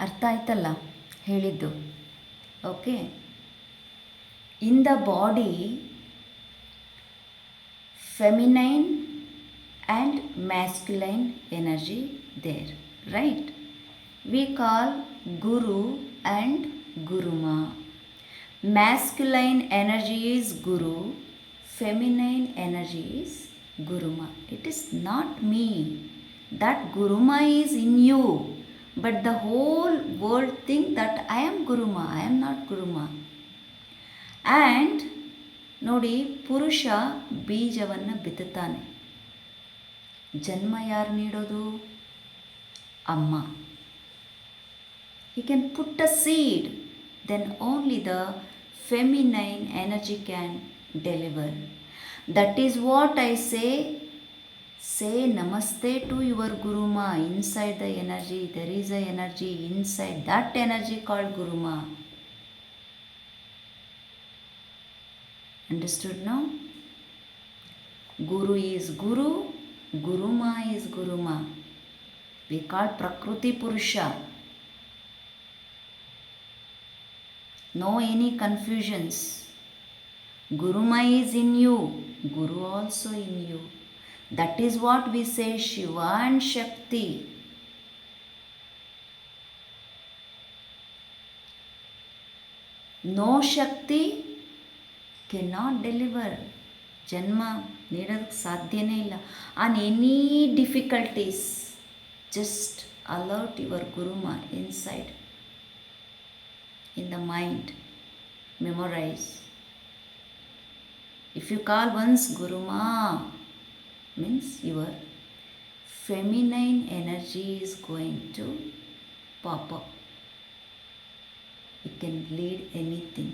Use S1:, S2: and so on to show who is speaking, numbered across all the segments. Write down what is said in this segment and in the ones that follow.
S1: ಅರ್ಥ ಆಯ್ತಲ್ಲ ಹೇಳಿದ್ದು? Okay. In the body feminine and masculine energy there, right? We call guru and Guruma. Masculine energy is Guru, feminine energy is Guruma. It is not me. That Guruma is in you. But the whole world think that I am Guruma. I am not Guruma. And ನೋಡಿ, ಪುರುಷ ಬೀಜವನ್ನು ಬಿತ್ತುತ್ತಾನೆ. ಜನ್ಮ ಯಾರು ನೀಡೋದು? ಅಮ್ಮ. He can put a seed. Then only the feminine energy can deliver. That is what I say. Say namaste to your Guruma. Inside the energy, there is a energy inside. That energy called Guruma. Understood now? Guru is Guru. Guruma is Guruma. We call Prakruti Purusha. No any confusions. Guruma is in you, Guru also in you. That is what we say Shiva and Shakti. No Shakti cannot deliver. ಜನ್ಮ ನೀಡೋದಕ್ಕೆ ಸಾಧ್ಯನೇ ಇಲ್ಲ. On any difficulties, just alert your Guruma inside. In the mind, memorize. If you call once Guruma, means your feminine energy is going to pop up. It can lead anything.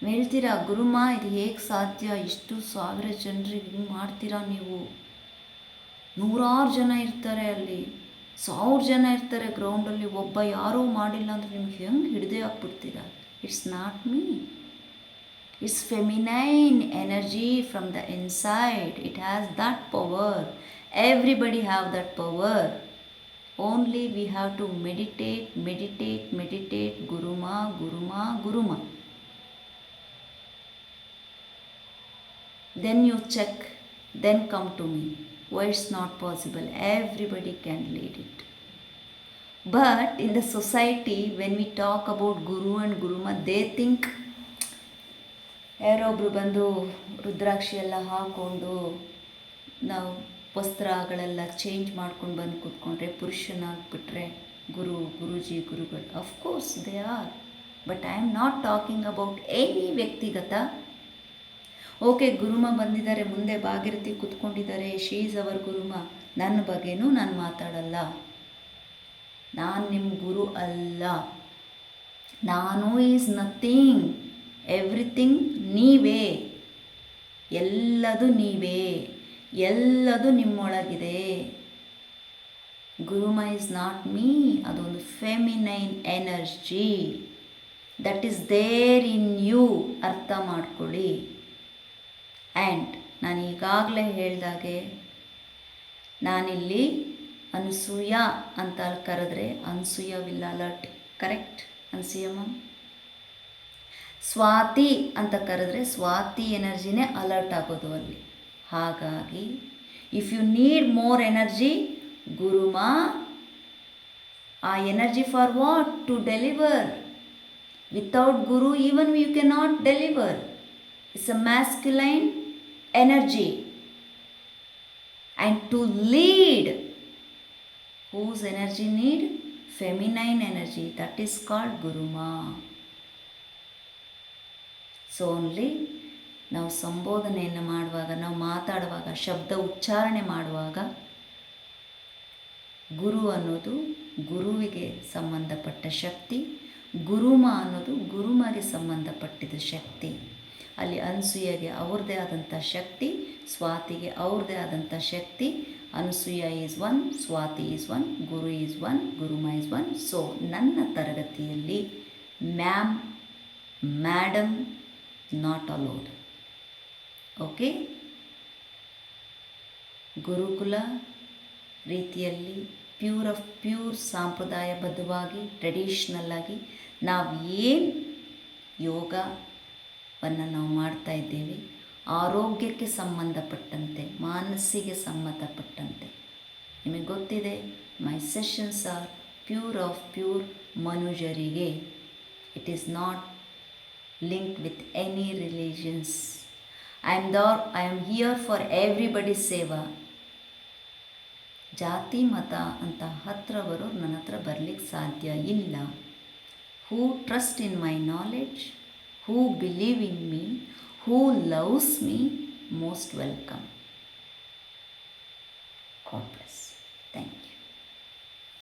S1: ಹೇಳ್ತೀರಾ, ಗುರುಮಾ ಇದು ಹೇಗೆ ಸಾಧ್ಯ? ಇಷ್ಟು ಸಾವಿರ ಜನರಿಗೆ ಹಿಂಗೆ ಮಾಡ್ತೀರಾ ನೀವು? ನೂರಾರು ಜನ ಇರ್ತಾರೆ ಅಲ್ಲಿ, 1000 ಜನ ಇರ್ತಾರೆ ಗ್ರೌಂಡಲ್ಲಿ, ಒಬ್ಬ ಯಾರೂ ಮಾಡಿಲ್ಲ ಅಂದರೆ ನಿಮ್ಗೆ ಹೆಂಗೆ ಹಿಡ್ದೇ ಹಾಕ್ಬಿಡ್ತೀರಾ? It's not me. It's feminine energy from the inside. It has that power. Everybody have that power. Only we have to meditate, meditate, meditate. Guruma, Guruma, Guruma. Then you check, then come to me. Why it's not possible? Everybody can lead it. But in the society, when we talk about Guru and Guruma, they think ಯಾರೊಬ್ಬರು ಬಂದು ರುದ್ರಾಕ್ಷಿ ಎಲ್ಲ ಹಾಕ್ಕೊಂಡು ನಾವು ವಸ್ತ್ರಗಳೆಲ್ಲ change ಮಾಡ್ಕೊಂಡು ಬಂದು ಕೂತ್ಕೊಂಡ್ರೆ ಪುರುಷನಾಗ್ಬಿಟ್ರೆ ಗುರು, ಗುರುಜಿ, ಗುರುಗಳು. Of course they are. But I am not talking about any ವ್ಯಕ್ತಿಗತ. ಓಕೆ, ಗುರುಮ ಬಂದಿದ್ದಾರೆ, ಮುಂದೆ ಭಾಗೀರಥಿ ಕೂತ್ಕೊಂಡಿದ್ದಾರೆ, ಶೀ ಈಸ್ ಅವರ್ ಗುರುಮ. ನನ್ನ ಬಗ್ಗೆನೂ ನಾನು ಮಾತಾಡಲ್ಲ. ನಾನು ನಿಮ್ಮ ಗುರು ಅಲ್ಲ. ನಾನು ಈಸ್ ನಥಿಂಗ್. ಎವ್ರಿಥಿಂಗ್ ನೀವೇ. ಎಲ್ಲದು ನೀವೇ. ಎಲ್ಲದು ನಿಮ್ಮೊಳಗಿದೆ. ಗುರುಮ ಈಸ್ ನಾಟ್ ಮೀ. ಅದೊಂದು feminine energy. That is there in you. ಅರ್ಥ ಮಾಡ್ಕೊಳ್ಳಿ. ಆ್ಯಂಡ್ ನಾನು ಈಗಾಗಲೇ ಹೇಳಿದಾಗೆ, ನಾನಿಲ್ಲಿ ಅನಸೂಯ ಅಂತ ಕರೆದ್ರೆ Anasuya will alert. Correct Anasuya ma'am? Swathi ಅಂತ ಕರೆದ್ರೆ ಸ್ವಾತಿ ಎನರ್ಜಿನೇ ಅಲರ್ಟ್ ಆಗೋದು ಅಲ್ಲಿ. ಹಾಗಾಗಿ if you need more energy, Guruma, ಆ energy for what? To deliver. Without guru even you can not deliver. It's a masculine energy. And to lead, whose energy need? Feminine energy. That is called Guruma. So only ನಾವು ಸಂಬೋಧನೆಯನ್ನು ಮಾಡುವಾಗ, ನಾವು ಮಾತಾಡುವಾಗ, ಶಬ್ದ ಉಚ್ಚಾರಣೆ ಮಾಡುವಾಗ ಗುರು ಅನ್ನೋದು ಗುರುವಿಗೆ ಸಂಬಂಧಪಟ್ಟ ಶಕ್ತಿ, ಗುರುಮ ಅನ್ನೋದು ಗುರುಮಗೆ ಸಂಬಂಧಪಟ್ಟಿದ ಶಕ್ತಿ. ಅಲ್ಲಿ ಅನಸೂಯಗೆ ಅವ್ರದ್ದೇ ಆದಂಥ ಶಕ್ತಿ, ಸ್ವಾತಿಗೆ ಅವ್ರದ್ದೇ ಆದಂಥ ಶಕ್ತಿ. Anasuya is one, Swathi is one, guru is one, Guruma is one. So ನನ್ನ ತರಗತಿಯಲ್ಲಿ ma'am, madam not allowed. Okay? Gurukul ರೀತಿಯಲ್ಲಿ ಪ್ಯೂರ್ ಸಾಂಪ್ರದಾಯಬದ್ಧವಾಗಿ ಟ್ರೆಡಿಷ್ನಲ್ಲಾಗಿ ನಾವು ಏನು ಯೋಗವನ್ನು ನಾವು ಮಾಡ್ತಾ ಇದ್ದೇವೆ, ಆರೋಗ್ಯಕ್ಕೆ ಸಂಬಂಧಪಟ್ಟಂತೆ, ಮಾನಸಿಗೆ ಸಂಬಂಧಪಟ್ಟಂತೆ. ನಿಮಗೆ ಗೊತ್ತಿದೆ, ಮೈ ಸೆಷನ್ಸ್ ಆರ್ ಪ್ಯೂರ್ ಮನುಜರಿಗೆ. It is not linked with any religions. I am here for everybody's ಸೇವಾ. ಜಾತಿ ಮತ ಅಂತ ಹತ್ರ ಬರೋರು ನನ್ನ ಹತ್ರ ಬರಲಿಕ್ಕೆ ಸಾಧ್ಯ ಇಲ್ಲ. Who trust in my knowledge, who believe in me, who loves me, most welcome. God bless.